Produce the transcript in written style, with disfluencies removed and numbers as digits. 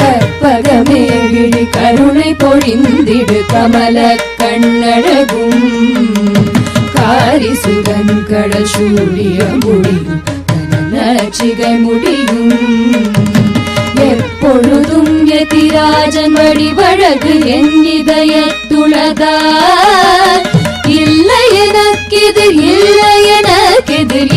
கற்பகமே விழி கருணை பொழிந்திடு கமல கண்ணழகும் காரிசுகன் கடல் சூழிய முடியும் நச்சிகை முடியும் எப்பொழுதும் எதிராஜன் வடிவழகு என் இதயத்துளதார் இல்லை எனக்கெதிர் இல்லை எனக்கெதிர்